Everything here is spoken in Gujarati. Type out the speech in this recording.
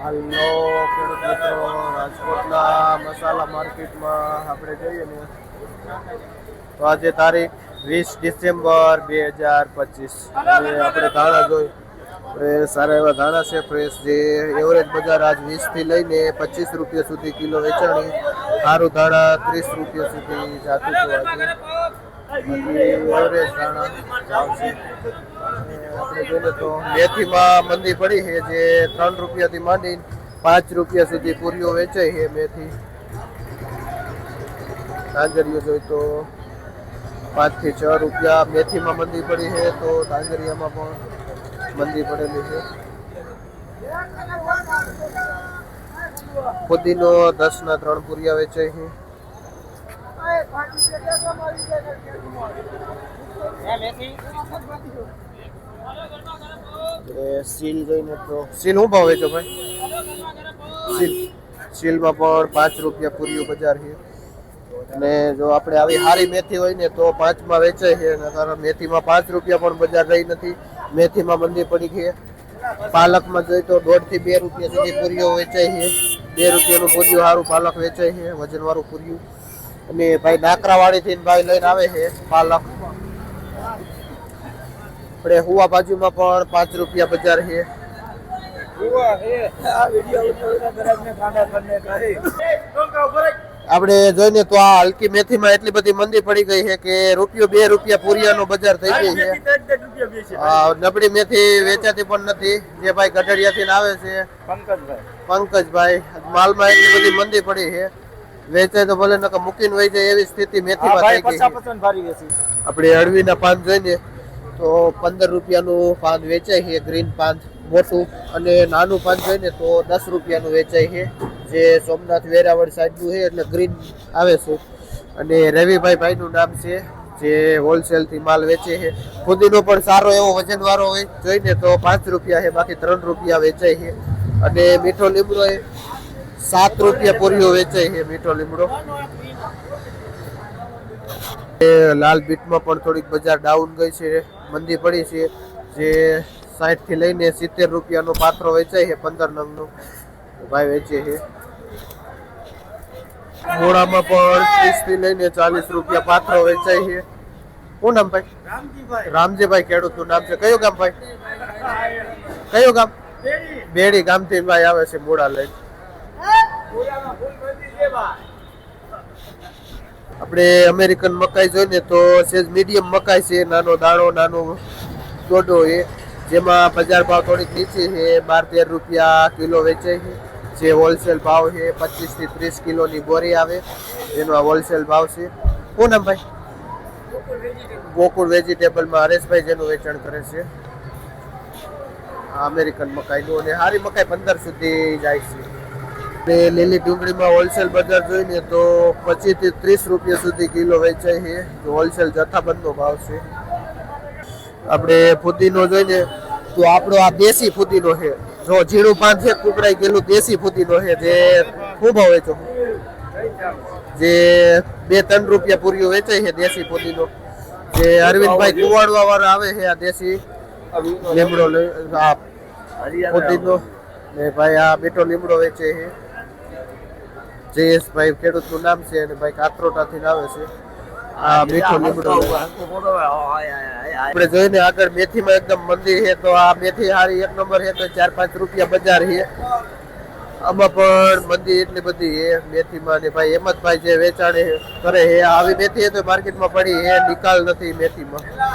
હાલો ખેડૂત મિત્રો, રાજકોટના મસાલા માર્કેટમાં આપણે જઈએ ને તો આજે તારીખ 20 ડિસેમ્બર 2025 અને આપણે ધાણા જોઈ સારા એવા ધાણા છે ફ્રેશ, જે એવરેજ બજાર આજ 20 થી લઈને 25 રૂપિયા સુધી કિલો વેચાણી. સારું ધાણા 30 રૂપિયા સુધી જાતું હતું આજે એવરેજ ધાણા ચાલશે. આપણે જોઈએ તો મેથીમાં મંદી પડી છે, જે 3 રૂપિયાથી માંડી 5 રૂપિયા સુધી પૂરીઓ વેચાય છે. મેથી ધાંજરીઓ જોઈ તો 5 થી 6 રૂપિયા મેથીમાં મંદી પડી છે, તો ધાંજરિયામાં પણ મંદી પડેલી છે. ફુદીનો 10 ના 3 પૂરિયા વેચાય છે. સીલ જોઈને તો સીલ શું ભાવ વેચો ભાઈ? સીલમાં પણ 5 રૂપિયા પૂરીયું બજાર છે. અને જો આપણે આવી સારી મેથી હોય ને તો 5 માં વેચાય છે, કારણ મેથીમાં 5 રૂપિયા પણ બજાર રહી નથી. મેથીમાં મંદી પડી છે. પાલકમાં જોઈ તો 1.5 થી 2 રૂપિયા સુધી પૂરીઓ વેચાય છે. 2 રૂપિયાનું પૂરીયું સારું પાલક વેચાય છે, વજનવાળું પૂરીયું. અને ભાઈ નાકરાવાળી થી ભાઈ લઈને આવે છે પાલક. આપણે હુવા બાજુમાં પણ 5 રૂપિયા બજાર છે. આપણે જોઈને તો આ હલકી મેથીમાં એટલી બધી મંદી પડી ગઈ છે કે રૂપિયો 2 રૂપિયા પૂરિયાનો બજાર થઈ ગઈ છે. નબળી મેથી વેચાતી પણ નથી. જે ભાઈ ગઢડિયાથી આવે છે પંકજભાઈ, માલમાં એટલી બધી મંદી પડી છે, વેચાય તો ભલે નકર મૂકીને વહી જાય એવી સ્થિતિ મેથીમાં થઈ ગઈ. આપણે અળવીના પાન જોઈને તો 15 રૂપિયાનું પાન વેચાય છે, ગ્રીન પાન મોટું. અને નાનું પાન જોઈને તો 10 રૂપિયાનું વેચાય છે, જે સોમનાથ વેરાવળ સાઈડનું છે, એટલે ગ્રીન આવે છે. અને રવિભાઈ ભાઈનું નામ છે, જે હોલસેલથી માલ વેચે છે. ફુદીનો પણ સારો એવો વજનવાળો હોય જોઈને તો 5 રૂપિયા છે, બાકી 3 રૂપિયા વેચાય છે. અને મીઠો લીમડો એ 7 રૂપિયા પૂરીઓ વેચાય છે, મીઠો લીમડો. લાલ બીટમાં પણ થોડીક બજાર ડાઉન ગઈ છે, મંદી પડી છે. જે 60 થી લઈને 70 રૂપિયાનો પાત્રો વેચાય છે, 15 નંગનો ભાઈ વેચે છે. મોડામાં પણ 30 થી લઈને 40 રૂપિયા પાત્રો વેચાય છે. શું નામ ભાઈ? રામજીભાઈ ખેડૂતનું નામ છે. કયું ગામ ભાઈ? કયું ગામ? બેડી ગામથી ભાઈ આવે છે મોડા લઈને. આપણે અમેરિકન મકાઈ જોઈને તો સેજ મીડિયમ મકાઈ છે, નાનો દાણો નાનો દોડો એ, જેમાં બજાર ભાવ થોડીક નીચી છે. 12-13 રૂપિયા કિલો વેચાય છે, જે હોલસેલ ભાવ છે. 25 થી 30 કિલોની બોરી આવે, જેનો આ હોલસેલ ભાવ છે. શું નામ ભાઈ? ગોકુળ વેજીટેબલમાં હરેશભાઈ જેનું વેચાણ કરે છે અમેરિકન મકાઈનું. અને સારી મકાઈ 15 સુધી જાય છે. લીલી ડુંગળીમાં હોલસેલ બજાર જોઈને તો 25 થી 30 રૂપિયા સુધી કિલો વેચાય છે, હોલસેલ જથ્થાબંધનો ભાવ છે. આપણે ફુદીનો જોઈને તો આપણો આ દેશી ફુદીનો છે, જો ઝીણું પાન છે કુકડાઈ ગયેલું દેશી ફુદીનો છે, જે ખૂબ ભાવ વેચો, જે 2-3 રૂપિયા પૂરીઓ વેચાય છે દેશી ફુદીનો. જે અરવિંદભાઈ કુવાડવા વાળા આવે છે આ દેશી લીમડો ફુદીનો ને ભાઈ આ મીઠો લીમડો વેચે છે. જયેશભાઈ ખેડૂતનું નામ છે, અને ભાઈ કાતરોટાથી આવે છે આ મીઠો લીમડો. આપણે જોઈને આગળ મેથીમાં એકદમ મંદી છે, તો આ મેથી સારી 1 નંબર છે, તો 4-5 રૂપિયા બજાર છે. આમાં પણ મંદી એટલી બધી છે મેથીમાં. ને ભાઈ હેમંતભાઈ જે વેચાણ કરે છે, આવી મેથી તો માર્કેટમાં પડી છે, નિકાલ નથી મેથીમાં.